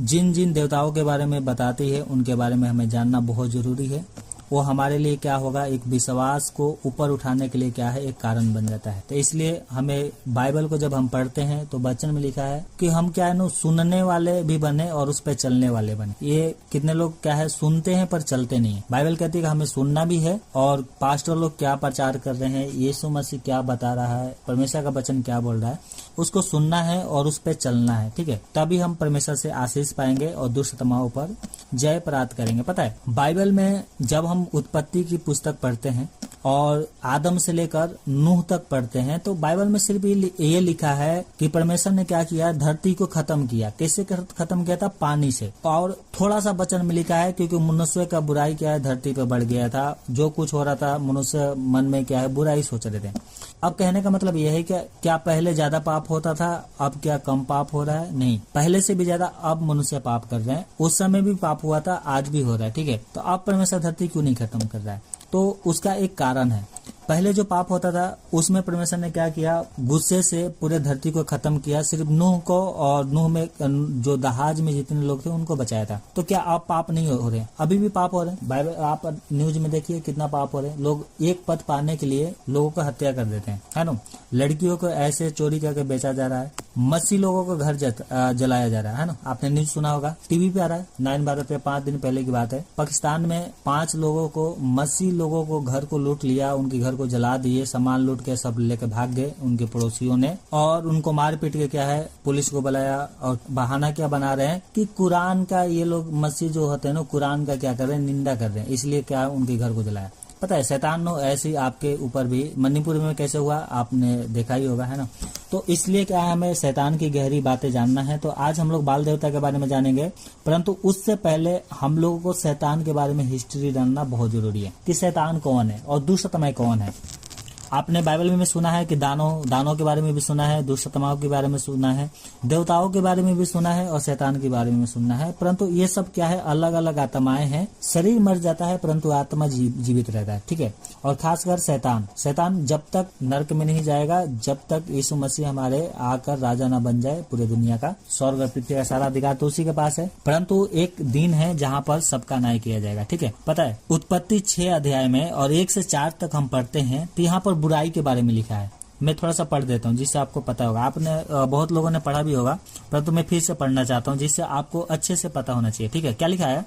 जिन जिन देवताओं के बारे में बताती है उनके बारे में हमें जानना बहुत जरूरी है। वो हमारे लिए क्या होगा, एक विश्वास को ऊपर उठाने के लिए क्या है, एक कारण बन जाता है। तो इसलिए हमें बाइबल को जब हम पढ़ते हैं तो वचन में लिखा है कि हम क्या है ना, सुनने वाले भी बने और उस पर चलने वाले बने। ये कितने लोग क्या है, सुनते हैं पर चलते नहीं है। बाइबल कहती है कि हमें सुनना भी है और पास्टर लोग क्या प्रचार कर रहे हैं, यीशु मसीह क्या बता रहा है, परमेश्वर का वचन क्या बोल रहा है, उसको सुनना है और उस पर चलना है। ठीक है, तभी हम परमेश्वर से आशीष पाएंगे और दुष्ट आत्माओं पर जय प्राप्त करेंगे। पता है, बाइबल में जब हम उत्पत्ति की पुस्तक पढ़ते हैं और आदम से लेकर नूह तक पढ़ते हैं तो बाइबल में सिर्फ ये लिखा है कि परमेश्वर ने क्या किया, धरती को खत्म किया। कैसे खत्म किया था? पानी से। और थोड़ा सा वचन में लिखा है क्योंकि मनुष्य का बुराई क्या है, धरती पे बढ़ गया था। जो कुछ हो रहा था मनुष्य मन में क्या है, बुराई सोच रहे थे। अब कहने का मतलब यह है कि क्या पहले ज्यादा पाप होता था, अब क्या कम पाप हो रहा है? नहीं, पहले से भी ज्यादा अब मनुष्य पाप कर रहे हैं। उस समय भी पाप हुआ था, आज भी हो रहा है। ठीक है, तो अब परमेश्वर धरती क्यों नहीं खत्म कर रहा है? तो उसका एक कारण है। पहले जो पाप होता था उसमें परमेश्वर ने क्या किया, गुस्से से पूरे धरती को खत्म किया, सिर्फ नूह को और नूह में जो जहाज में जितने लोग थे उनको बचाया था। तो क्या अब पाप नहीं हो रहे? अभी भी पाप हो रहे हैं। बाइबल आप न्यूज में देखिए कितना पाप हो रहे हैं। लोग एक पद पाने के लिए लोगों को हत्या कर देते हैं, है ना। लड़कियों को ऐसे चोरी करके बेचा जा रहा है। मस्सी लोगों को घर जलाया जा रहा है ना। आपने न्यूज सुना होगा, टीवी पे आ रहा है। 9 भारत पे 5 दिन पहले की बात है। पाकिस्तान में 5 लोगों को, मस्सी लोगों को घर को लूट लिया, उनके घर को जला दिए, सामान लूट के सब लेके भाग गए उनके पड़ोसियों ने, और उनको मार पीट के क्या है, पुलिस को बुलाया। और बहाना क्या बना रहे हैं कि कुरान का, ये लोग मस्सी जो होते हैं ना, कुरान का क्या कर रहे हैं, निंदा कर रहे हैं, इसलिए क्या है उनके घर को जलाया। पता है, शैतान नो ऐसे आपके ऊपर भी मणिपुर में कैसे हुआ आपने देखा ही होगा, है ना। तो इसलिए क्या है, हमें शैतान की गहरी बातें जानना है। तो आज हम लोग बाल देवता के बारे में जानेंगे, परंतु उससे पहले हम लोगों को शैतान के बारे में हिस्ट्री जानना बहुत जरूरी है कि शैतान कौन है और दुष्ट आत्माएं कौन है। आपने बाइबल में सुना है कि दानों के बारे में भी सुना है, दुष्ट आत्माओं के बारे में सुना है, देवताओं के बारे में भी सुना है और शैतान के बारे में सुनना है। परंतु ये सब क्या है, अलग अलग आत्माएं हैं। शरीर मर जाता है परंतु आत्मा जीवित रहता है। ठीक है, और खासकर शैतान जब तक नरक में नहीं जाएगा, जब तक यीशु मसीह हमारे आकर राजा न बन जाए पूरे दुनिया का। स्वर्ग और पृथ्वी का सारा अधिकार तो उसी के पास है। परंतु एक दिन है जहाँ पर सबका न्याय किया जाएगा। ठीक है, पता है, उत्पत्ति 6 अध्याय में और 1 से 4 तक हम पढ़ते हैं तो यहाँ पर बुराई के बारे में लिखा है। मैं थोड़ा सा पढ़ देता हूँ जिससे आपको पता होगा। आपने बहुत लोगों ने पढ़ा भी होगा, परंतु मैं फिर से पढ़ना चाहता हूँ जिससे आपको अच्छे से पता होना चाहिए। ठीक है, क्या लिखा है?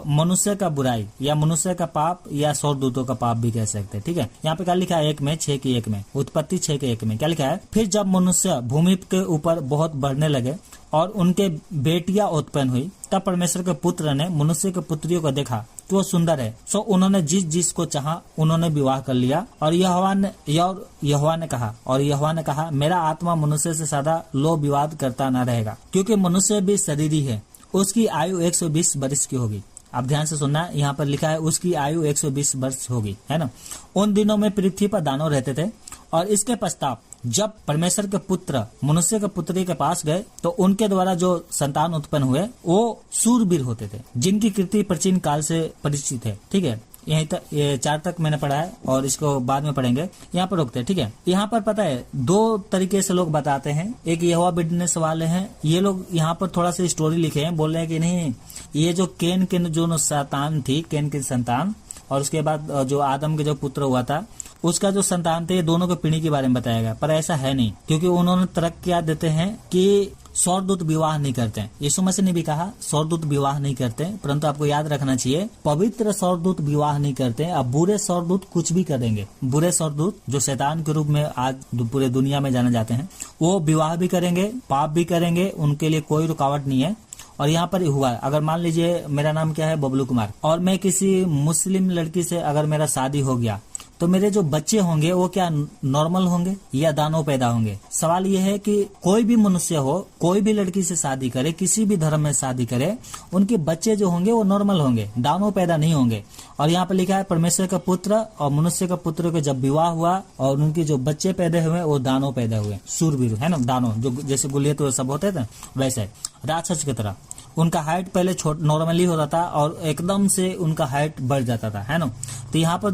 मनुष्य का बुराई या मनुष्य का पाप या स्वर्गदूतों का पाप भी कह सकते हैं। ठीक है, यहाँ पे क्या लिखा है? 6:1 में, उत्पत्ति 6:1 में क्या लिखा है? फिर जब मनुष्य भूमि के ऊपर बहुत बढ़ने लगे और उनके बेटियां उत्पन्न हुई, तब परमेश्वर के पुत्र ने मनुष्य के पुत्रियों को देखा तो वो सुंदर है, सो उन्होंने जिस को चाहा उन्होंने विवाह कर लिया। और यहोवा ने कहा मेरा आत्मा मनुष्य से सदा लो विवाद करता न रहेगा, क्योंकि मनुष्य भी शरीरी है, उसकी आयु 120 वर्ष की होगी। आप ध्यान से सुनना, यहाँ पर लिखा है उसकी आयु 120 वर्ष होगी, है ना। उन दिनों में पृथ्वी पर दानव रहते थे, और इसके पश्चात जब परमेश्वर के पुत्र मनुष्य के पुत्री के पास गए तो उनके द्वारा जो संतान उत्पन्न हुए वो सूरवीर होते थे, जिनकी कीर्ति प्राचीन काल से परिचित है। ठीक है, यहीं तक, ये 4 तक मैंने पढ़ा है और इसको बाद में पढ़ेंगे। यहाँ पर रुकते हैं। ठीक है, यहाँ पर पता है 2 तरीके से लोग बताते हैं। एक यहोवा विटनेस वाले हैं, ये लोग यहाँ पर थोड़ा सा स्टोरी लिखे हैं, बोल रहे हैं कि नहीं, ये जो केन की जो संतान थी, केन की संतान, और उसके बाद जो आदम के जो पुत्र हुआ था उसका जो संतान थे, ये दोनों के पीढ़ी के बारे में बताया गया। पर ऐसा है नहीं, क्योंकि उन्होंने तर्क क्या देते हैं कि स्वर्गदूत विवाह नहीं करते हैं। यीशु मसीह ने भी कहा स्वर्गदूत विवाह नहीं करते, परंतु आपको याद रखना चाहिए पवित्र स्वर्गदूत विवाह नहीं करते। अब बुरे स्वर्गदूत कुछ भी करेंगे। बुरे स्वर्गदूत जो शैतान के रूप में आज पूरे दुनिया में जाने जाते हैं, वो विवाह भी करेंगे, पाप भी करेंगे, उनके लिए कोई रुकावट नहीं है। और यहाँ पर हुआ, अगर मान लीजिए मेरा नाम क्या है, बबलू कुमार, और मैं किसी मुस्लिम लड़की से अगर मेरा शादी हो गया तो मेरे जो बच्चे होंगे वो क्या नॉर्मल होंगे या दानव पैदा होंगे? सवाल ये है कि कोई भी मनुष्य हो, कोई भी लड़की से शादी करे, किसी भी धर्म में शादी करे, उनके बच्चे जो होंगे वो नॉर्मल होंगे, दानव पैदा नहीं होंगे। और यहाँ पर लिखा है परमेश्वर का पुत्र और मनुष्य का पुत्र का जब विवाह हुआ और उनके जो बच्चे पैदा हुए वो दानव पैदा हुए, सूरवीर, है ना। दानव जो जैसे गुलियत तो सब होते थे वैसे राक्षस की तरह। उनका हाइट पहले नॉर्मली होता था और एकदम से उनका हाइट बढ़ जाता था, है ना। तो यहाँ पर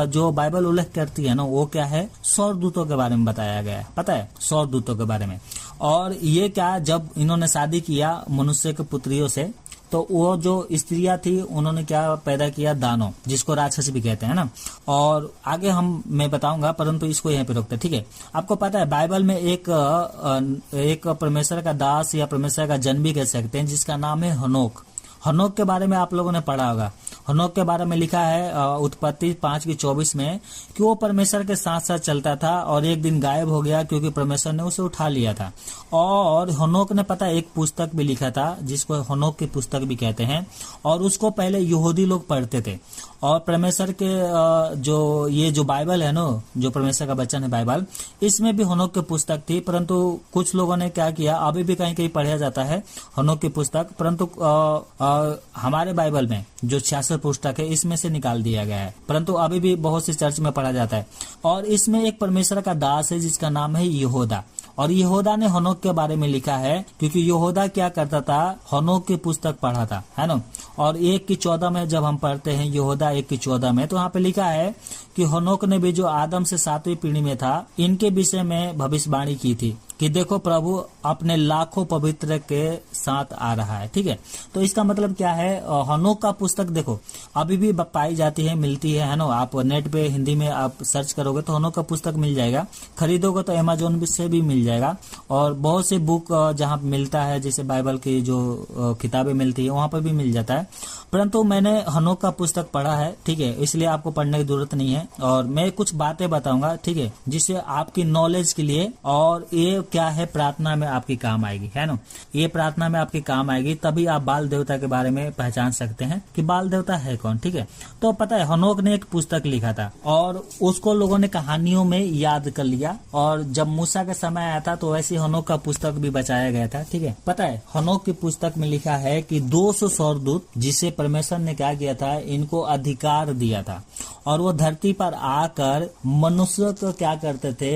जो बाइबल उल्लेख करती है ना, वो क्या है, स्वर्गदूतों के बारे में बताया गया है। पता है, स्वर्गदूतों के बारे में। और ये क्या, जब इन्होंने शादी किया मनुष्य के पुत्रियों से, तो वो जो स्त्रियां थी उन्होंने क्या पैदा किया, दानव, जिसको राक्षस भी कहते हैं ना। और आगे मैं बताऊंगा, परंतु इसको यहीं पे रोकते हैं, ठीक है। आपको पता है बाइबल में एक परमेश्वर का दास या परमेश्वर का जन भी कह सकते हैं, जिसका नाम है हनोक। हनोक के बारे में आप लोगों ने पढ़ा होगा। हनोक के बारे में लिखा है उत्पत्ति 5:24 में कि वो परमेश्वर के साथ साथ चलता था और एक दिन गायब हो गया क्योंकि परमेश्वर ने उसे उठा लिया था। और हनोक ने पता है एक पुस्तक भी लिखा था जिसको हनोक की पुस्तक भी कहते हैं, और उसको पहले यहूदी लोग पढ़ते थे। और परमेश्वर के जो बाइबल है ना, जो परमेश्वर का वचन है बाइबल, इसमें भी हनोक की पुस्तक थी, परंतु कुछ लोगों ने क्या किया, अभी भी कहीं कहीं पढ़ा जाता है हनोक की पुस्तक, परंतु हमारे बाइबल में जो 66 पुस्तक है इसमें से निकाल दिया गया है, परंतु अभी भी बहुत सी चर्च में पढ़ा जाता है। और इसमें एक परमेश्वर का दास है जिसका नाम है यहूदा, और यहूदा ने हनोक के बारे में लिखा है, क्योंकि यहूदा क्या करता था, हनोक की पुस्तक पढ़ा था, है ना। और 1:14 में जब हम पढ़ते हैं यहूदा 1:14 में, तो यहाँ पे लिखा है कि हनोक ने भी जो आदम से 7वीं पीढ़ी में था, इनके विषय में भविष्यवाणी की थी कि देखो प्रभु अपने लाखों पवित्र के साथ आ रहा है, ठीक है। तो इसका मतलब क्या है, हनोक का पुस्तक देखो अभी भी पाई जाती है, मिलती है ना। आप नेट पे हिंदी में आप सर्च करोगे तो हनोक का पुस्तक मिल जाएगा, खरीदोगे तो अमेजोन से भी मिल जाएगा। और बहुत से बुक जहाँ मिलता है, जैसे बाइबल की जो किताबें मिलती है वहां पर भी मिल जाता है, परंतु मैंने हनोक का पुस्तक पढ़ा है, ठीक है, इसलिए आपको पढ़ने की जरूरत नहीं है। और मैं कुछ बातें बताऊंगा, ठीक है, जिससे आपकी नॉलेज के लिए, और ये क्या है, प्रार्थना में आपकी काम आएगी, है ना। ये प्रार्थना में आपकी काम आएगी, तभी आप बाल देवता के बारे में पहचान सकते हैं कि बाल देवता है कौन, ठीक है। तो पता है हनोक ने एक पुस्तक लिखा था और उसको लोगों ने कहानियों में याद कर लिया, और जब मूसा का समय आया था तो वैसे हनोक का पुस्तक भी बचाया गया था, ठीक है। पता है हनोक की पुस्तक में लिखा है कि 200 स्वर्गदूत, जिसे परमेश्वर ने क्या किया था, इनको अधिकार दिया था, और वो धरती पर आकर मनुष्य को क्या करते थे,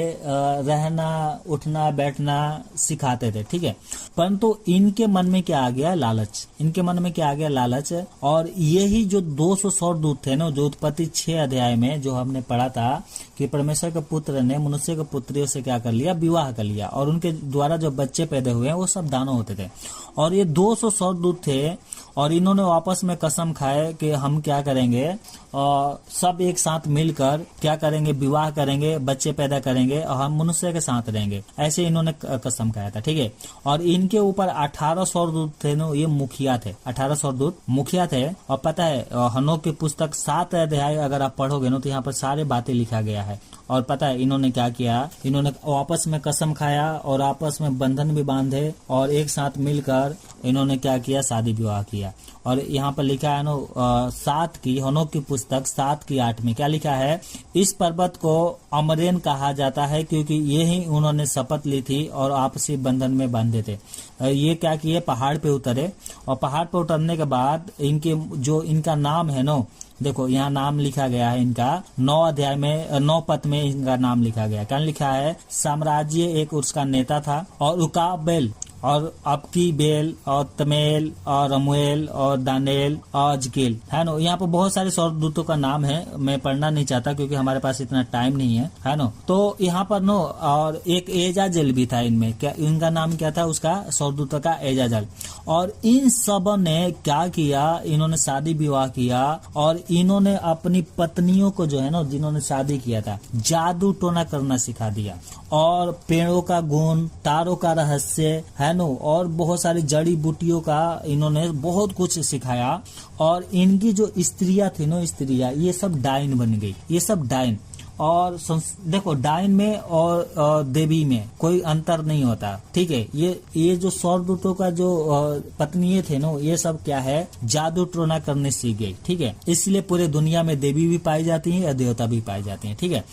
रहना, उठना, बैठना सिखाते थे, ठीक है। परंतु इनके मन में क्या आ गया, लालच। इनके मन में क्या आ गया, लालच। और यही जो 200 स्वर्गदूत थे ना, जो उत्पत्ति 6 अध्याय में जो हमने पढ़ा था कि परमेश्वर के पुत्र ने मनुष्य के पुत्रियों से क्या कर लिया, विवाह कर लिया, और उनके द्वारा जो बच्चे पैदा हुए हैं वो सब दानव होते थे। और ये 200 स्वर्गदूत थे, और इन्होंने आपस में कसम खाए कि हम क्या करेंगे, सब एक साथ मिलकर क्या करेंगे, विवाह करेंगे, बच्चे पैदा करेंगे, और हम मनुष्य के साथ रहेंगे, ऐसे इन्होंने कसम खाया था, ठीक है। और इनके ऊपर 18 स्वर्गदूत थे ना, ये मुखिया थे, 18 स्वर्गदूत मुखिया थे। और पता है हनोक की पुस्तक 7 अध्याय अगर आप पढ़ोगे ना, तो यहाँ पर सारे बातें लिखा गया है। और पता है इन्होंने क्या किया, इन्होंने आपस में कसम खाया और आपस में बंधन भी बांधे, और एक साथ मिलकर इन्होंने क्या किया, शादी विवाह किया। और यहाँ पर लिखा है ना 7 की हनोक की पुस्तक 7:8 में क्या लिखा है, इस पर्वत को अमरेन कहा जाता है क्योंकि ये ही उन्होंने शपथ ली थी और आपसी बंधन में बांधे थे। ये क्या किए, पहाड़ पे उतरे, और पहाड़ पे उतरने के बाद इनका नाम है ना, देखो यहाँ नाम लिखा गया है इनका 9 अध्याय में, 9 पद में इनका नाम लिखा गया। क्या लिखा है, साम्राज्य एक उसका नेता था, और उकाबेल और अबकी बेल और तमेल और रमुएल और दानेल और जकील, है ना। यहाँ पर बहुत सारे स्वर्गदूतों का नाम है, मैं पढ़ना नहीं चाहता क्योंकि हमारे पास इतना टाइम नहीं है ना। तो यहाँ पर नो, और एक एजाजेल भी था इनमें, क्या इनका नाम क्या था, उसका स्वर्गदूतों का एजाजेल। और इन सब ने क्या किया, इन्होंने शादी विवाह किया, और इन्होंने अपनी पत्नियों को जो है ना, जिन्होंने शादी किया था, जादू टोना करना सिखा दिया, और पेड़ों का गुण, तारों का रहस्य, है नो, और बहुत सारी जड़ी बूटियों का इन्होंने बहुत कुछ सिखाया। और इनकी जो स्त्रियां थी ना, स्त्रियां, ये सब डाइन बन गई, ये सब डाइन। और देखो डाइन में और देवी में कोई अंतर नहीं होता, ठीक है। ये जो स्वर्गदूतों का जो पत्नियां थे ना, ये सब क्या है, जादू टोना करने सीख गई, ठीक है। इसलिए पूरे दुनिया में देवी भी पाई जाती है और देवता भी पाई जाती है, ठीक है।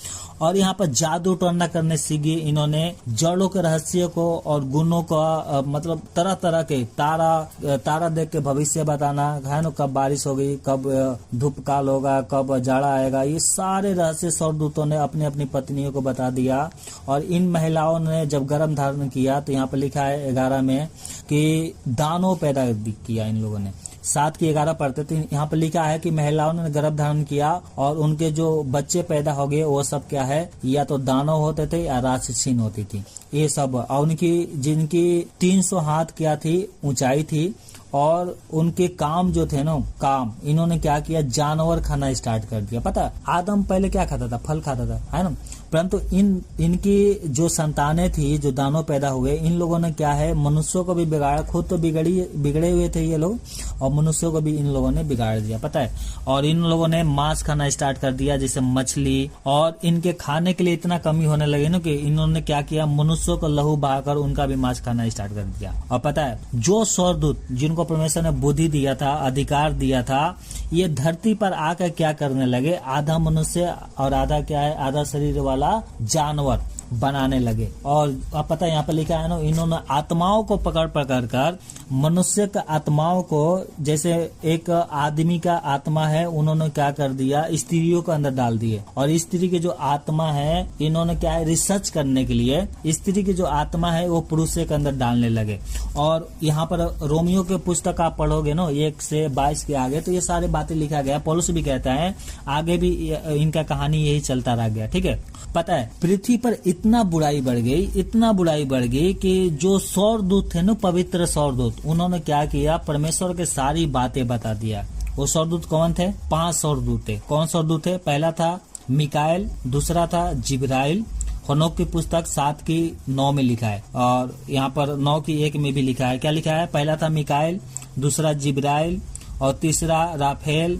और यहाँ पर जादू टोना करने सीख गई इन्होंने, जड़ों के रहस्य को और गुणों का, मतलब तरह तरह के तारा देख के भविष्य बताना, है ना, कब बारिश होगी, कब धूप काल होगा, कब जाड़ा आएगा, ये सारे रहस्य स्वर्गदूतों ने अपनी अपनी पत्नियों को बता दिया। और इन महिलाओं ने जब गर्भ धारण किया, तो यहाँ पर लिखा है 11 में कि दानव पैदा किया इन लोगों ने। 7 की 11 पढ़ते थे, यहाँ पर लिखा है कि महिलाओं ने गर्भ धारण किया और उनके जो बच्चे पैदा हो गए वो सब क्या है, या तो दानव होते थे या राक्षसीन होती थी, ये सब। और उनकी जिनकी 300 हाथ क्या थी, ऊंचाई थी, और उनके काम जो थे ना, काम, इन्होंने क्या किया, जानवर खाना स्टार्ट कर दिया। पता है आदम पहले क्या खाता था, फल खाता था, है ना, परंतु इनकी जो संतानें थी, जो दानव पैदा हुए, इन लोगों ने क्या है, मनुष्यों को भी बिगाड़ा। खुद तो बिगड़े हुए थे ये लोग, और मनुष्यों को भी इन लोगों ने बिगाड़ दिया, पता है। और इन लोगों ने मांस खाना स्टार्ट कर दिया, जैसे मछली, और इनके खाने के लिए इतना कमी होने लगे ना कि इन्होंने क्या किया, मनुष्यों को लहू बहाकर उनका भी मांस खाना स्टार्ट कर दिया। और पता है जो स्वर्गदूत, जिनको परमेश्वर ने बुद्धि दिया था, अधिकार दिया था, ये धरती पर आकर क्या करने लगे, आधा मनुष्य और आधा क्या है, आधा शरीर वाला जानवर बनाने लगे। और आप पता है यहाँ पर लिखा है ना, इन्होंने आत्माओं को पकड़ कर मनुष्य का आत्माओं को, जैसे एक आदमी का आत्मा है, उन्होंने क्या कर दिया, स्त्रियों के अंदर डाल दिए। और स्त्री की जो आत्मा है, इन्होंने क्या है, रिसर्च करने के लिए स्त्री की जो आत्मा है वो पुरुष के अंदर डालने लगे। और यहाँ पर रोमियो के पुस्तक आप पढ़ोगे ना 1 से 22 के आगे, तो ये सारी बातें लिखा गया। पौलुस भी कहता है, आगे भी इनका कहानी यही चलता रह गया, ठीक है। पता है पृथ्वी पर इतना बुराई बढ़ गई कि जो स्वर्गदूत थे ना, पवित्र स्वर्गदूत, उन्होंने क्या किया, परमेश्वर के सारी बातें बता दिया। वो स्वर्गदूत कौन थे, 5 स्वर्गदूत थे। कौन स्वर्गदूत थे, पहला था मिकाएल, दूसरा था जिब्राइल। हनोक की पुस्तक 7 की 9 में लिखा है, और यहाँ पर 9 की 1 में भी लिखा है। क्या लिखा है, पहला था मिकाएल, दूसरा जिब्राइल, और तीसरा राफेल,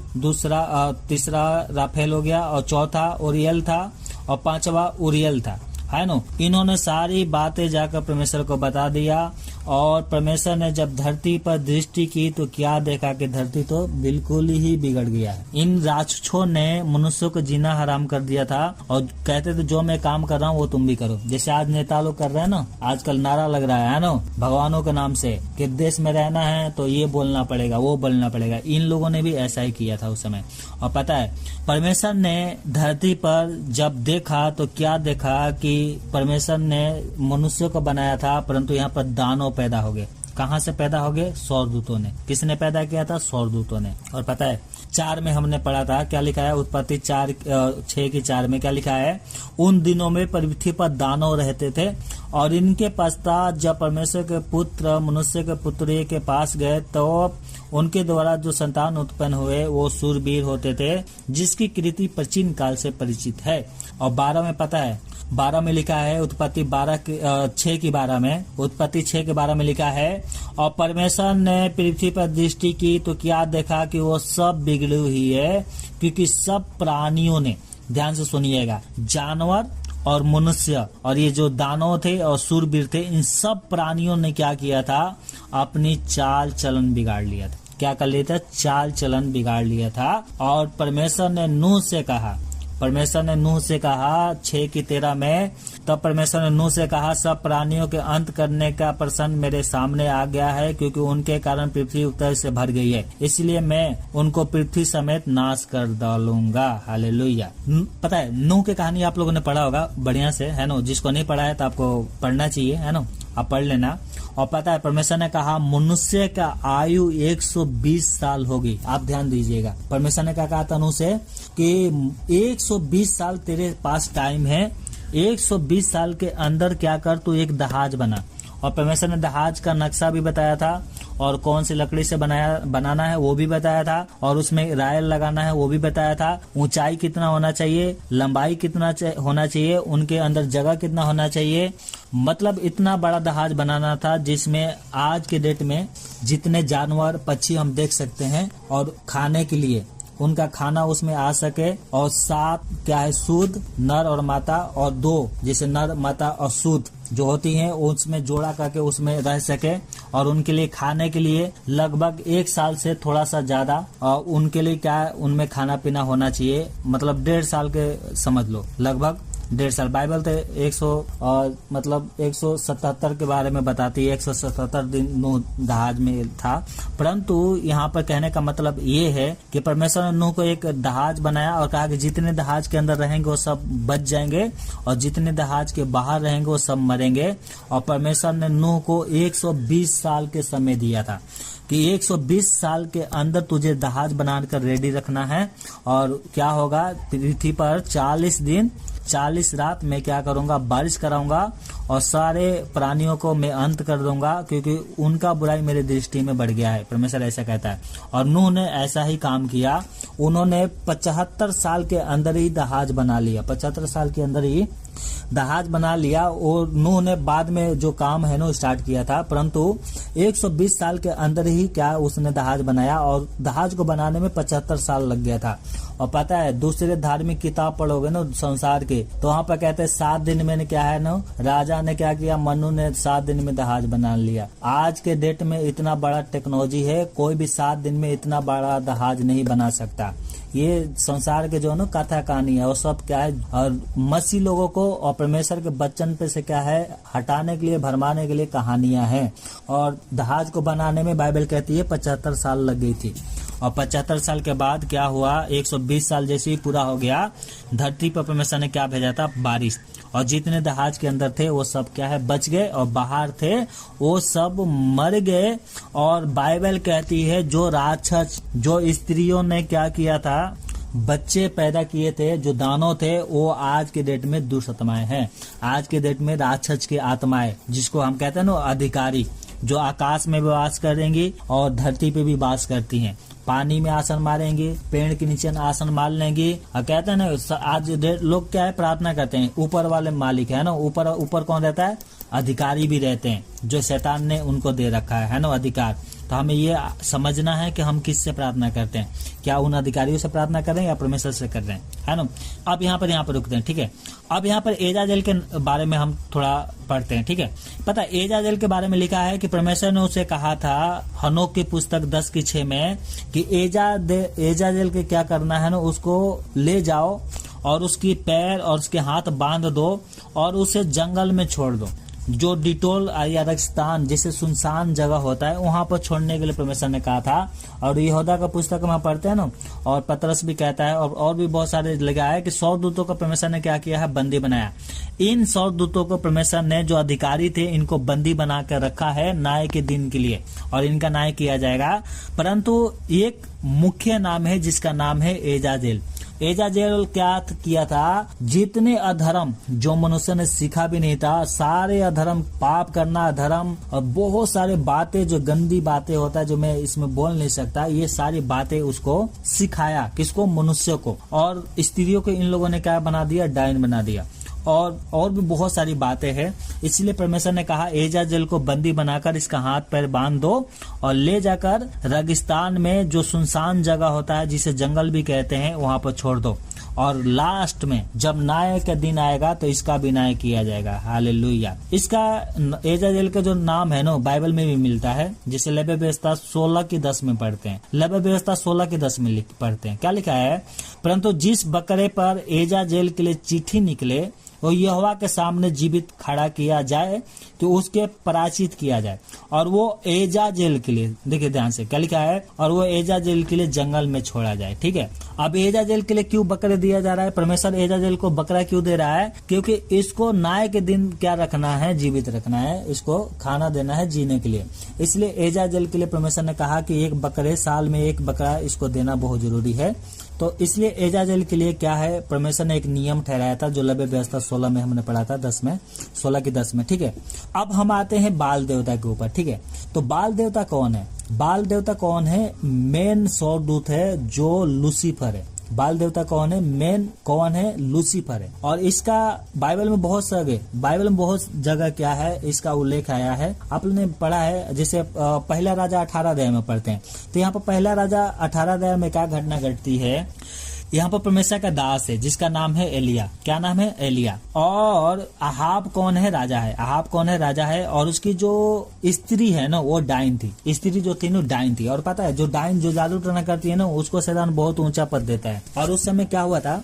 तीसरा राफेल हो गया, और चौथा ओरियल था, और 5वां उरियल था, है ना। इन्होंने सारी बातें जाकर परमेश्वर को बता दिया। और परमेश्वर ने जब धरती पर दृष्टि की तो क्या देखा कि धरती तो बिल्कुल ही बिगड़ गया है। इन राक्षसों ने मनुष्यों को जीना हराम कर दिया था, और कहते थे जो मैं काम कर रहा हूँ वो तुम भी करो। जैसे आज नेता लोग कर रहे हैं ना, आजकल नारा लग रहा है ना, भगवानों के नाम से, कि देश में रहना है तो ये बोलना पड़ेगा, वो बोलना पड़ेगा। इन लोगों ने भी ऐसा ही किया था उस समय। और पता है परमेश्वर ने धरती पर जब देखा तो क्या देखा कि परमेश्वर ने मनुष्यों को बनाया था, परंतु यहाँ पर दानव पैदा हो गए। कहाँ से पैदा हो गए, स्वर्गदूतों ने। किसने पैदा किया था, स्वर्गदूतों ने। और पता है 4 में हमने पढ़ा था, क्या लिखा है, उत्पत्ति 6 की 4 में क्या लिखा है, उन दिनों में पृथ्वी पर दानव रहते थे, और इनके पश्चात जब परमेश्वर के पुत्र मनुष्य के पुत्री के पास गए तो उनके द्वारा जो संतान उत्पन्न हुए वो शूरवीर होते थे, जिसकी कृति प्राचीन काल से परिचित है। और 12 में पता है, 12 में लिखा है, उत्पत्ति 6 की 12 में, उत्पत्ति 6 के 12 में लिखा है, और परमेश्वर ने पृथ्वी पर दृष्टि की तो क्या देखा कि वो सब बिगड़ी हुई है, क्योंकि सब प्राणियों ने, ध्यान से सुनिएगा, जानवर और मनुष्य और ये जो दानव थे और शूरवीर थे, इन सब प्राणियों ने क्या किया था, अपनी चाल चलन बिगाड़ लिया था। क्या कर लिया था, चाल चलन बिगाड़ लिया था। और परमेश्वर ने नूह से कहा, 6 की 13 में, तब परमेश्वर ने नूह से कहा, सब प्राणियों के अंत करने का प्रसन्न मेरे सामने आ गया है, क्योंकि उनके कारण पृथ्वी उत्तर से भर गई है, इसलिए मैं उनको पृथ्वी समेत नाश कर डालूंगा। हालेलुया। पता है नूह की कहानी आप लोगों ने पढ़ा होगा बढ़िया से, है ना। जिसको नहीं पढ़ा है तो आपको पढ़ना चाहिए, है ना, आप पढ़ लेना। और पता है परमेश्वर ने कहा मनुष्य का आयु 120 साल होगी। आप ध्यान दीजिएगा, परमेश्वर ने क्या कहा था नूह से कि 120 साल तेरे पास टाइम है, 120 साल के अंदर क्या कर, तू एक जहाज बना। और परमेश्वर ने जहाज का नक्शा भी बताया था, और कौन सी लकड़ी से बनाना है वो भी बताया था, और उसमें रायल लगाना है वो भी बताया था। ऊंचाई कितना होना चाहिए, लंबाई कितना होना चाहिए, उनके अंदर जगह कितना होना चाहिए। मतलब इतना बड़ा जहाज बनाना था जिसमें आज के डेट में जितने जानवर पक्षी हम देख सकते हैं, और खाने के लिए उनका खाना उसमें आ सके, और 7 क्या है, शुद्ध नर और माता, और 2 जैसे नर माता और शुद्ध जो होती हैं उसमें जोड़ा करके उसमें रह सके, और उनके लिए खाने के लिए लगभग 1 साल से थोड़ा सा ज्यादा, और उनके लिए क्या उनमें खाना पीना होना चाहिए, मतलब 1.5 साल के समझ लो, लगभग 1.5 साल। बाइबल तो 177 के बारे में बताती है, 177 दिन नूह जहाज में था। परंतु यहाँ पर कहने का मतलब ये है कि परमेश्वर ने नूह को एक जहाज बनाया और कहा कि जितने जहाज के अंदर रहेंगे वो सब बच जाएंगे, और जितने जहाज के बाहर रहेंगे वो सब मरेंगे। और परमेश्वर ने नूह को 120 साल के समय दिया था, कि 120 साल के अंदर तुझे जहाज बनाकर रेडी रखना है, और क्या होगा पृथ्वी पर 40 दिन 40 रात मैं क्या करूंगा, बारिश कराऊंगा और सारे प्राणियों को मैं अंत कर दूंगा, क्योंकि उनका बुराई मेरी दृष्टि में बढ़ गया है। परमेश्वर ऐसा कहता है। और नूह ने ऐसा ही काम किया। उन्होंने 75 साल के अंदर ही जहाज बना लिया, 75 साल के अंदर ही जहाज बना लिया। और नूह ने बाद में जो काम है ना स्टार्ट किया था, परंतु 120 साल के अंदर ही क्या उसने जहाज बनाया, और जहाज को बनाने में 75 साल लग गया था। और पता है दूसरे धार्मिक किताब पढ़ोगे ना संसार के, तो वहाँ पर कहते हैं 7 दिन में क्या है ना, राजा ने क्या किया, मनु ने 7 दिन में जहाज बना लिया। आज के डेट में इतना बड़ा टेक्नोलॉजी है, कोई भी 7 दिन में इतना बड़ा जहाज नहीं बना सकता। ये संसार के जो है ना कथा कहानी है, वो सब क्या है, और मसीह लोगों को और परमेश्वर के बच्चन पे से क्या है हटाने के लिए, भरमाने के लिए कहानियां हैं। और जहाज को बनाने में बाइबल कहती है 75 साल लग गई थी। और 75 साल के बाद क्या हुआ, 120 साल जैसे ही पूरा हो गया, धरती पर परमेश्वर ने क्या भेजा था, बारिश। और जितने जहाज के अंदर थे वो सब क्या है बच गए, और बाहर थे वो सब मर गए। और बाइबल कहती है जो राक्षस, जो स्त्रियों ने क्या किया था, बच्चे पैदा किए थे, जो दानव थे, वो आज के डेट में दुष्आत्माएं हैं। आज के डेट में राक्षस की आत्माएं, जिसको हम कहते हैं ना अधिकारी, जो आकाश में भी वास करेंगी और धरती पे भी वास करती हैं। पानी में आसन मारेंगे, पेड़ के नीचे आसन मार लेंगे। और कहते हैं ना आज लोग क्या है प्रार्थना करते हैं, ऊपर वाले मालिक है ना, ऊपर कौन रहता है, अधिकारी भी रहते हैं, जो शैतान ने उनको दे रखा है ना अधिकार। तो हमें ये समझना है कि हम किससे प्रार्थना करते हैं, क्या उन अधिकारियों से प्रार्थना कर रहे हैं या परमेश्वर से कर रहे हैं, है ना। अब यहाँ पर रुकते हैं, ठीक है। अब यहाँ पर एजाजेल के बारे में हम थोड़ा पढ़ते हैं, ठीक है। पता है एजाजेल के बारे में लिखा है कि परमेश्वर ने उसे कहा था हनोक की पुस्तक 10:6 में कि एजाजेल के क्या करना है ना, उसको ले जाओ और उसकी पैर और उसके हाथ बांध दो और उसे जंगल में छोड़ दो, जो डिटोल या रेगिस्तान जैसे सुनसान जगह होता है वहां पर छोड़ने के लिए परमेश्वर ने कहा था। और यहूदा का पुस्तक में पढ़ते हैं ना, और पतरस भी कहता है, और भी बहुत सारे लगा है कि 100 दूतों को परमेश्वर ने क्या किया है, बंदी बनाया। इन 100 दूतों को परमेश्वर ने, जो अधिकारी थे, इनको बंदी बना कर रखा है न्याय के दिन के लिए, और इनका न्याय किया जाएगा। परंतु एक मुख्य नाम है जिसका नाम है एजाजेल। एजाजेल क्या किया था, जितने अधर्म जो मनुष्य ने सीखा भी नहीं था, सारे अधर्म, पाप करना, अधर्म और बहुत सारे बातें जो गंदी बातें होता है, जो मैं इसमें बोल नहीं सकता, ये सारी बातें उसको सिखाया। किसको, मनुष्य को। और स्त्रियों को इन लोगों ने क्या बना दिया, डायन बना दिया। और भी बहुत सारी बातें हैं। इसलिए परमेश्वर ने कहा एजाजेल को बंदी बनाकर इसका हाथ पैर बांध दो और ले जाकर रेगिस्तान में, जो सुनसान जगह होता है जिसे जंगल भी कहते हैं, वहां पर छोड़ दो। और लास्ट में जब न्याय का दिन आएगा तो इसका भी न्याय किया जाएगा। हालेलुया। इसका एजाजेल का जो नाम है ना बाइबल में भी मिलता है, जिसे लेवी व्यवस्था 16:10 में पढ़ते हैं। लेवी व्यवस्था 16:10 में पढ़ते हैं, क्या लिखा है, परंतु जिस बकरे पर एजाजेल के लिए चिट्ठी निकले वो यहोवा के सामने जीवित खड़ा किया जाए तो उसके पराचित किया जाए। और वो एजाजेल के लिए, देखिए ध्यान से क्या लिखा है, और वो एजाजेल के लिए जंगल में छोड़ा जाए। ठीक है। अब एजाजेल के लिए क्यों बकरे दिया जा रहा है, परमेश्वर एजाजेल को बकरा क्यों दे रहा है, क्योंकि इसको न्याय के दिन क्या रखना है, जीवित रखना है, इसको खाना देना है जीने के लिए। इसलिए एजाजेल के लिए परमेश्वर ने कहा कि एक बकरे, साल में एक बकरा इसको देना बहुत जरूरी है। तो इसलिए एजाजेल के लिए क्या है, परमेश्वर ने एक नियम ठहराया था, जो लेवी व्यवस्था 16 में हमने पढ़ा था, 10 में, 16:10 में। ठीक है। अब हम आते हैं बाल देवता के ऊपर। ठीक है। तो बाल देवता कौन है, बाल देवता कौन है, मेन स्वर्गदूत है जो लूसीफर है। बाल देवता कौन है, मेन कौन है, लूसीफर है। और इसका बाइबल में बहुत जगह, बाइबल में बहुत जगह क्या है, इसका उल्लेख आया है। आपने पढ़ा है, जैसे पहला राजा 18 अध्याय में पढ़ते हैं, तो यहाँ पर पहला राजा 18 अध्याय में क्या घटना घटती है, यहाँ पर परमेश्वर का दास है जिसका नाम है एलिया। क्या नाम है, एलिया। और अहाब कौन है, राजा है। अहाब कौन है, राजा है। और उसकी जो स्त्री है ना वो डाइन थी, स्त्री जो थी ना डाइन थी। और पता है जो डाइन जो जादू टोना करती है ना, उसको शैतान बहुत ऊंचा पद देता है। और उस समय क्या हुआ था,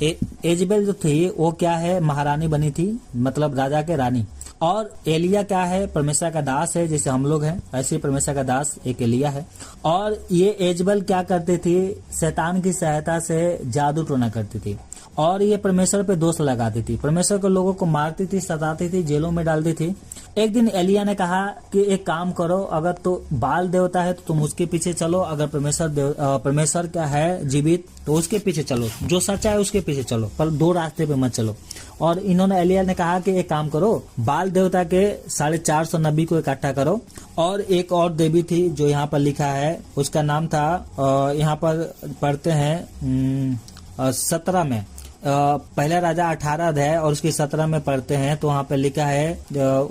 एजबेल जो थी वो क्या है, महारानी बनी थी, मतलब राजा के रानी। और एलिया क्या है, परमेश्वर का दास है, जैसे हम लोग हैं ऐसे ही परमेश्वर का दास एक एलिया है। और ये एजबेल क्या करती थी, शैतान की सहायता से जादू टोना करती थी और ये परमेश्वर पे दोष लगाती थी, परमेश्वर के लोगों को मारती थी, सताती थी, जेलों में डालती थी। एक दिन एलिया ने कहा कि एक काम करो, अगर तो बाल देवता है तो तुम उसके पीछे चलो, अगर परमेश्वर क्या है जीवित तो उसके पीछे चलो, जो सच्चा है उसके पीछे चलो, पर दो रास्ते पे मत चलो। और इन्होंने एलिया ने कहा कि एक काम करो, बाल देवता के 450 नबी को इकट्ठा करो। और एक और देवी थी जो यहाँ पर लिखा है, उसका नाम था, यहाँ पर पढ़ते हैं 17 में, पहला राजा 18 अध्याय और उसकी 17 में पढ़ते हैं तो वहाँ पे लिखा है,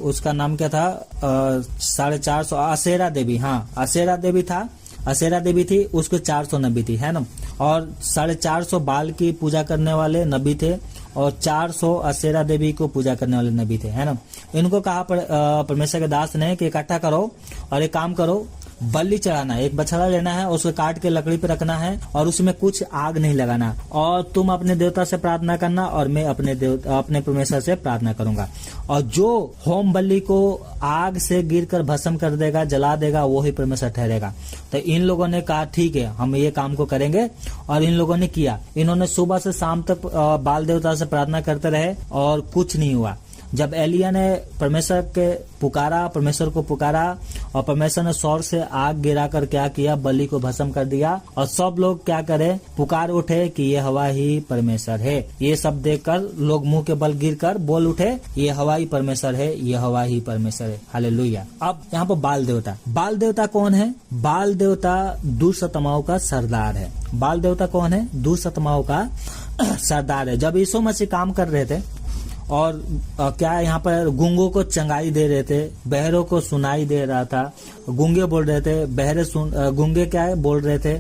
उसका नाम क्या था, 450 असेरा देवी, हाँ असेरा देवी था, असेरा देवी थी, उसको 400 नबी थी, है ना। और 450 बाल की पूजा करने वाले नबी थे और 400 असेरा देवी को पूजा करने वाले नबी थे, है ना। इनको कहा परमेश्वर के दास ने कि इकट्ठा करो और एक काम करो, बलि चढ़ाना है, एक बछड़ा लेना है, उसको काट के लकड़ी पे रखना है और उसमें कुछ आग नहीं लगाना, और तुम अपने देवता से प्रार्थना करना और मैं अपने परमेश्वर से प्रार्थना करूंगा, और जो होम बलि को आग से गिरकर भस्म कर देगा, जला देगा, वो ही परमेश्वर ठहरेगा। तो इन लोगों ने कहा ठीक है, हम ये काम को करेंगे, और इन लोगों ने किया। इन्होंने सुबह से शाम तक बाल देवता से प्रार्थना करते रहे और कुछ नहीं हुआ। जब एलिया ने परमेश्वर को पुकारा और परमेश्वर ने सौर से आग गिराकर क्या किया, बलि को भस्म कर दिया, और सब लोग क्या करे, पुकार उठे कि ये हवा ही परमेश्वर है। ये सब देखकर लोग मुंह के बल गिरकर बोल उठे, ये हवा ही परमेश्वर है, ये हवा ही परमेश्वर है, हालेलुया। अब यहाँ पर बाल देवता कौन है? बाल देवता दुष्टतमाओं का सरदार है। बाल देवता कौन है? दुष्टतमाओं का सरदार है। जब यीशु मसीह काम कर रहे थे और क्या यहाँ पर गूंगों को चंगाई दे रहे थे, बहरों को सुनाई दे रहा था, गूंगे बोल रहे थे, गूंगे क्या है बोल रहे थे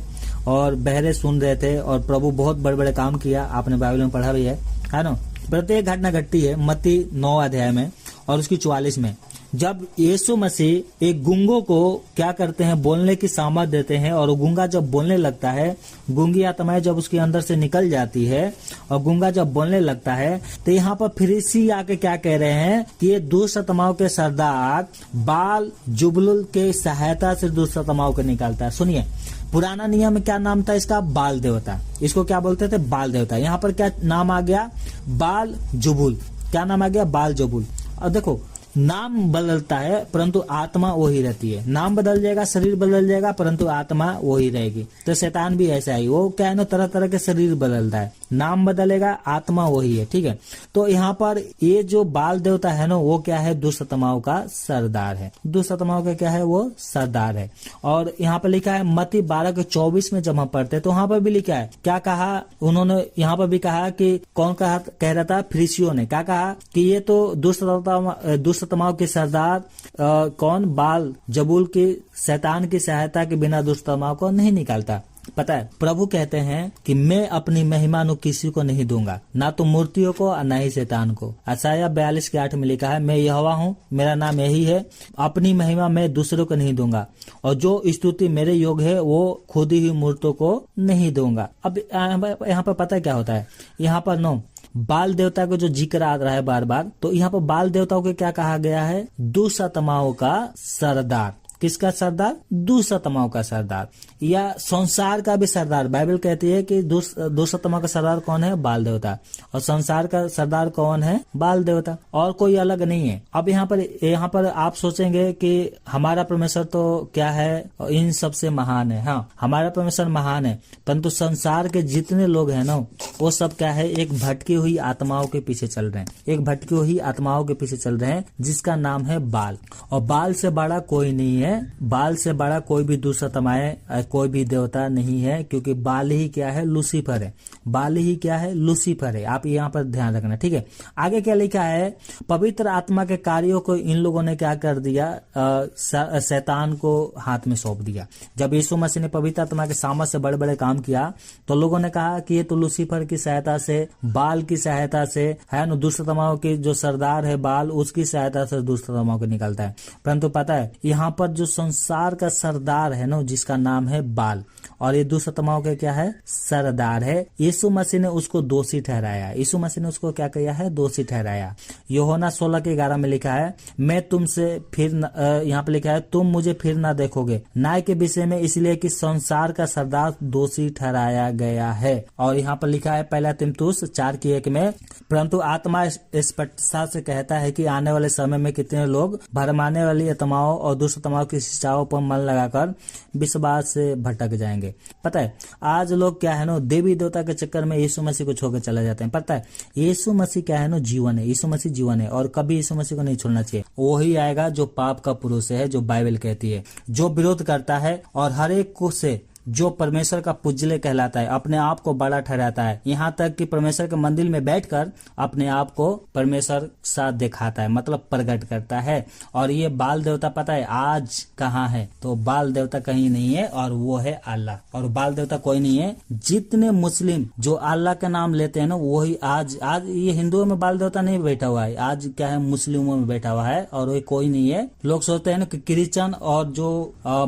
और बहरे सुन रहे थे, और प्रभु बहुत बड़े बड़े काम किया, आपने बाइबल में पढ़ा भी है ना। प्रत्येक घटना घटती है मत्ती 9 अध्याय में और उसकी 44 में। जब यीशु मसीह एक गूंगों को क्या करते हैं, बोलने की सामर्थ देते हैं, और गूंगा जब बोलने लगता है, गूंगी आत्माएं जब उसके अंदर से निकल जाती है और गूंगा जब बोलने लगता है, तो यहाँ पर फरीसी आके क्या कह रहे हैं कि ये दुष्ट आत्माओं के सरदार बाल जुबलुल के सहायता से दुष्ट आत्माओं को निकालता है। सुनिए, पुराना नियम में क्या नाम था इसका? बाल देवता। इसको क्या बोलते थे? बाल देवता। यहाँ पर क्या नाम आ गया? बाल जुबुल। क्या नाम आ गया? बाल जुबुल। और देखो, नाम बदलता है परंतु आत्मा वही रहती है। नाम बदल जाएगा, शरीर बदल जाएगा, परंतु आत्मा वही रहेगी। तो शैतान भी ऐसा ही, वो क्या है ना, तरह तरह के शरीर बदलता है, नाम बदलेगा, आत्मा वही है, ठीक है। तो यहाँ पर ये जो बाल देवता है ना, वो क्या है? दुष्ट आत्माओं का सरदार है। दुष्ट आत्माओं का क्या है? वो सरदार है। और यहाँ पर लिखा है मत्ती 12:24 में जब हम पढ़ते हैं तो वहां पर भी लिखा है, क्या कहा उन्होंने? यहाँ पर भी कहा कि कौन कह रहा था? फरीसियों ने क्या कहा कि ये तो दुष्ट आत्माओं के सरदार कौन? बाल जबूल की शैतान की सहायता के बिना दुष्ट आत्माओं को नहीं निकालता। पता है, प्रभु कहते हैं कि मैं अपनी महिमा नु किसी को नहीं दूंगा, ना तो मूर्तियों को और ना ही शैतान को। यशायाह 42:8 में लिखा है, मैं यहोवा हूँ, मेरा नाम यही है, अपनी महिमा मैं दूसरों को नहीं दूंगा, और जो स्तुति मेरे योग है वो खुद ही मूर्तों को नहीं दूंगा। अब यहाँ पर पता है क्या होता है? यहाँ पर बाल देवता को जो जिक्र आ रहा है बार बार, तो यहाँ पर बाल देवताओं को क्या कहा गया है? दुष्ट आत्माओं का सरदार। किसका सरदार? दुष्ट आत्माओं का सरदार, या संसार का भी सरदार। बाइबल कहती है कि दुष्ट आत्मा का सरदार कौन है? बाल देवता। और संसार का सरदार कौन है? बाल देवता, और कोई अलग नहीं है। अब यहाँ पर आप सोचेंगे कि हमारा परमेश्वर तो क्या है, इन सबसे महान है। हाँ, हमारा परमेश्वर महान है, परंतु संसार के जितने लोग हैं ना, वो सब क्या है? एक भटकी हुई आत्माओं के पीछे चल रहे हैं, एक भटकी हुई आत्माओं के पीछे चल रहे हैं, जिसका नाम है बाल। और बाल से बड़ा कोई नहीं है, बाल से बड़ा कोई भी दुष्ट आत्माएं, कोई भी देवता नहीं है, क्योंकि बाल ही क्या है? लूसीफर है। बाल ही क्या है? लूसीफर है। आप यहाँ पर ध्यान रखना, ठीक है। आगे क्या लिखा है? पवित्र आत्मा के कार्यों को इन लोगों ने क्या कर दिया? शैतान को हाथ में सौंप दिया। जब यीशु मसीह ने पवित्र आत्मा के सामर्थ्य से बड़े बड़े काम किया तो लोगों ने कहा कि ये तो लूसीफर की सहायता से, बाल की सहायता से है ना, दुष्ट आत्माओं के जो सरदार है बाल, उसकी सहायता से दुष्ट आत्माओं को निकलता है। परंतु पता है, यहाँ पर जो संसार का सरदार है ना, जिसका नाम है बाल, और ये दुष्ट आत्माओं का क्या है, सरदार है। यीशु मसीह ने उसको दोषी ठहराया। यीशु मसीह ने उसको क्या किया है, दोषी ठहराया। यूहन्ना 16:11 में लिखा है, मैं तुमसे फिर यहाँ पे लिखा है, तुम मुझे फिर ना देखोगे न्याय के विषय में, इसलिए कि संसार का सरदार दोषी ठहराया गया है। और यहाँ पर लिखा है 1 तीमुथियुस 4:1 में, परंतु आत्मा स्पष्टता से कहता है कि आने वाले समय में कितने लोग भरमाने वाली आत्माओं और दुष्ट आत्माओं की शिक्षाओं पर मन लगाकर विश्वास से भटक जाएंगे। पता है आज लोग क्या है ना, देवी देवता के चक्कर में यीशु मसीह को छोड़कर चले जाते हैं। पता है यीशु मसीह क्या है ना, जीवन है। यीशु मसीह जीवन है और कभी यीशु मसीह को नहीं छोड़ना चाहिए। वही आएगा जो पाप का पुरुष है, जो बाइबल कहती है, जो विरोध करता है और हर एक को से जो परमेश्वर का पूज्य कहलाता है, अपने आप को बड़ा ठहराता है, यहाँ तक कि परमेश्वर के मंदिर में बैठकर अपने आप को परमेश्वर साथ दिखाता है, मतलब प्रकट करता है। और ये बाल देवता पता है आज कहाँ है, तो बाल देवता कहीं नहीं है और वो है अल्लाह। और बाल देवता कोई नहीं है। जितने मुस्लिम जो अल्लाह का नाम लेते हैं ना, वही आज ये हिंदुओं में बाल देवता नहीं बैठा हुआ है, आज क्या है मुस्लिमों में बैठा हुआ है। और वो कोई नहीं है। लोग सोचते हैं ना कि क्रिश्चियन और जो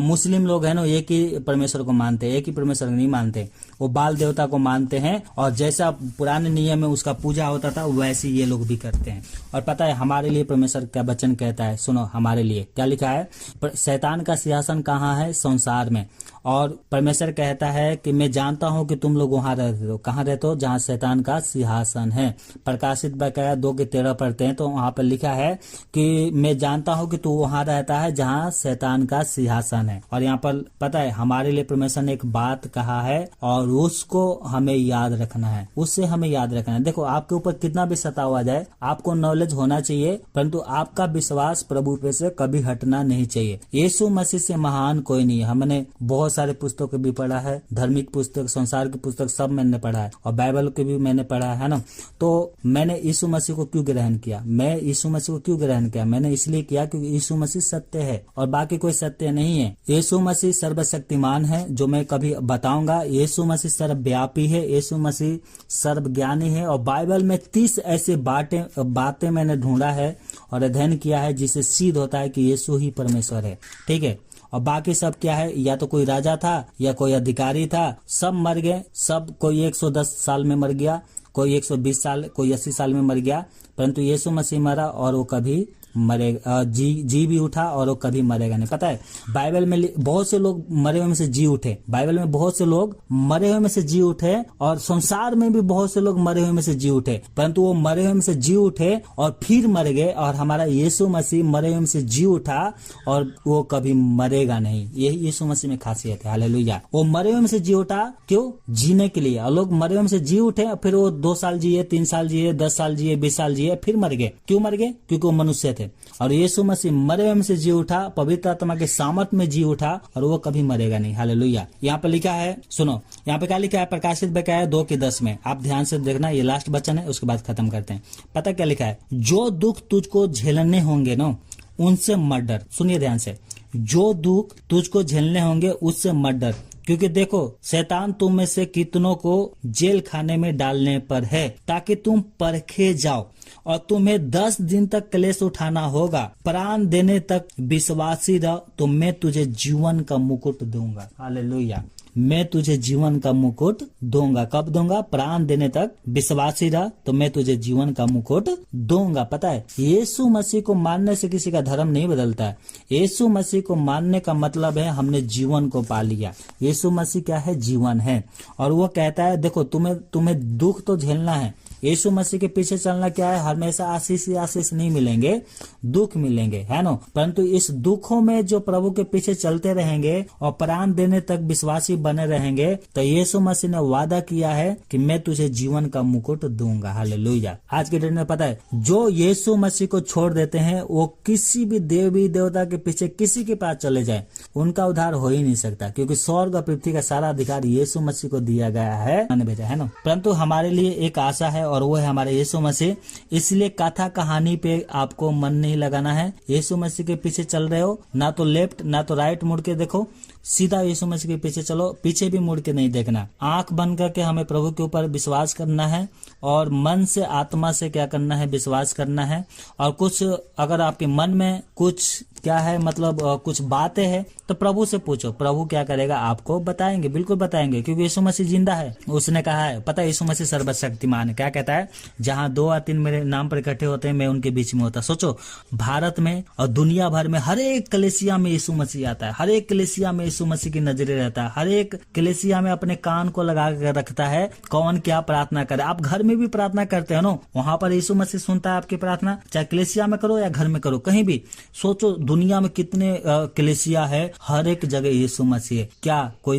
मुस्लिम लोग है ना, एक ही परमेश्वर को मानते, एक ही परमेश्वर नहीं मानते, वो बाल देवता को मानते हैं। और जैसा पुराने नियम में उसका पूजा होता था, वैसे ये लोग भी करते हैं। और पता है हमारे लिए परमेश्वर क्या वचन कहता है, सुनो हमारे लिए क्या लिखा है। शैतान का सिंहासन कहाँ है, संसार में। और परमेश्वर कहता है कि मैं जानता हूं कि तुम लोग वहां रहते हो, कहाँ रहते हो, जहां शैतान का सिंहासन है। प्रकाशित वाक्य 2:13 पढ़ते हैं तो वहां पर लिखा है कि मैं जानता हूं कि तू वहां रहता है जहां शैतान का सिंहासन है। और यहाँ पर पता है हमारे लिए परमेश्वर ने एक बात कहा है और उसको हमें याद रखना है, उससे हमें याद रखना है। देखो आपके ऊपर कितना भी सताव आ जाए, आपको नॉलेज होना चाहिए, परंतु आपका विश्वास प्रभु पे से कभी हटना नहीं चाहिए। यीशु मसीह से महान कोई नहीं है। हमने बहुत सारे पुस्तक भी पढ़ा है, धार्मिक पुस्तक, संसार की पुस्तक सब मैंने पढ़ा है और बाइबल के भी मैंने पढ़ा है ना। तो मैंने यीशु मसीह को क्यों ग्रहण किया, मैं यीशु मसीह को क्यों ग्रहण किया, मैंने इसलिए किया क्योंकि यीशु मसीह सत्य है और बाकी कोई सत्य नहीं है। यीशु मसीह सर्वशक्तिमान है, जो मैं कभी बताऊंगा। यीशु मसीह सर्वव्यापी है, यीशु मसीह सर्वज्ञानी है। और बाइबल में 30 ऐसे बातें मैंने ढूंढा है और अध्ययन किया है जिससे सिद्ध होता है कि यीशु ही परमेश्वर है। ठीक है। और बाकी सब क्या है, या तो कोई राजा था या कोई अधिकारी था, सब मर गए। सब कोई 110 साल में मर गया, कोई 120 साल, कोई 80 साल में मर गया, परंतु यीशु मसीह मरा और वो कभी मरेगा, जी भी उठा और वो कभी मरेगा नहीं। पता है बाइबल में बहुत से लोग मरे हुए में से जी उठे, बाइबल में बहुत से लोग मरे हुए में से जी उठे और संसार में भी बहुत से लोग मरे हुए में से जी उठे, परंतु वो मरे हुए में से जी उठे और फिर मर गए। और हमारा यीशु मसीह मरे हुए में से जी उठा और वो कभी मरेगा नहीं। यही यीशु मसीह में खासियत है। हालेलुया। वो मरे हुए में से जी उठा क्यों, जीने के लिए। और लोग मरे हुए में से जी उठे फिर वो 2 साल जिए, 3 साल जिए, 10 साल जिए, 20 साल जिए, फिर मर गए। क्यों मर गए, क्योंकि वो मनुष्य थे। और यीशु मसीह मरे हुए में से जी उठा, पवित्र आत्मा के सामर्थ में जी उठा और वो कभी मरेगा नहीं। हालेलुया। यहाँ पे लिखा है, सुनो यहाँ पे क्या लिखा है, प्रकाशित वाक्य 2:10 में, आप ध्यान से देखना, ये लास्ट वचन है, उसके बाद खत्म करते हैं। पता क्या लिखा है, जो दुख तुझको झेलने होंगे ना उनसे मत डर। सुनिए ध्यान से, जो दुख तुझको झेलने होंगे उससे मत डर, क्योंकि देखो शैतान तुम में से कितनों को जेल खाने में डालने पर है, ताकि तुम परखे जाओ और तुम्हें 10 दिन तक क्लेश उठाना होगा। प्राण देने तक विश्वासी रह तो मैं तुझे जीवन का मुकुट दूंगा। हालेलुया। मैं तुझे जीवन का मुकुट दूंगा। कब दूंगा, प्राण देने तक विश्वासी रह तो मैं तुझे जीवन का मुकुट दूंगा। पता है यीशु मसीह को मानने से किसी का धर्म नहीं बदलता है। यीशु मसीह को मानने का मतलब है हमने जीवन को पा लिया। यीशु मसीह क्या है, जीवन है। और वो कहता है देखो तुम्हें दुख तो झेलना है, यीशु मसीह के पीछे चलना क्या है, हमेशा आशीष ही आशीष नहीं मिलेंगे, दुख मिलेंगे, है ना। परंतु इस दुखों में जो प्रभु के पीछे चलते रहेंगे और प्राण देने तक विश्वासी बने रहेंगे, तो यीशु मसीह ने वादा किया है कि मैं तुझे जीवन का मुकुट दूंगा। हालेलुया। आज के डेट में पता है जो यीशु मसीह को छोड़ देते हैं वो किसी भी देवी देवता के पीछे किसी के पास चले जाए, उनका उद्धार हो ही नहीं सकता, क्योंकि स्वर्ग और पृथ्वी का सारा अधिकार यीशु मसीह को दिया गया है, मैंने भेजा है ना। परंतु हमारे लिए एक आशा है और वो है हमारे यीशु मसीह। इसलिए कथा कहानी पे आपको मन नहीं लगाना है। यीशु मसीह के पीछे चल रहे हो, ना तो लेफ्ट ना तो राइट मुड़ के देखो, सीधा यीशु मसीह के पीछे चलो, पीछे भी मुड़ के नहीं देखना। आंख बंद करके हमें प्रभु के ऊपर विश्वास करना है और मन से आत्मा से क्या करना है, विश्वास करना है। और कुछ अगर आपके मन में कुछ क्या है मतलब कुछ बातें हैं तो प्रभु से पूछो, प्रभु क्या करेगा आपको बताएंगे, बिल्कुल बताएंगे, क्योंकि यीशु मसीह जिंदा है। उसने कहा है, पता है यीशु मसीह सर्वशक्तिमान है। क्या कहता है, जहां 2 या 3 मेरे नाम पर इकट्ठे होते हैं मैं उनके बीच में होता। सोचो भारत में और दुनिया भर में हर एक कलीसिया में यीशु मसीह आता है, हर एक कलीसिया में यीशु मसीह की नजरें रहता है, हर एक कलीसिया में अपने कान को लगा कर रखता है कौन क्या प्रार्थना करे। आप घर में भी प्रार्थना करते हैं ना, वहां पर यीशु मसीह सुनता है आपकी प्रार्थना, चाहे कलीसिया में करो या घर में करो, कहीं भी। सोचो दुनिया में कितने कलीसिया है, हर एक जगह यीशु मसीह है। क्या कोई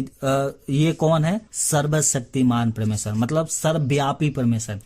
ये कौन है, सर्वशक्तिमान परमेश्वर, मतलब सर्वव्यापी परमेश्वर।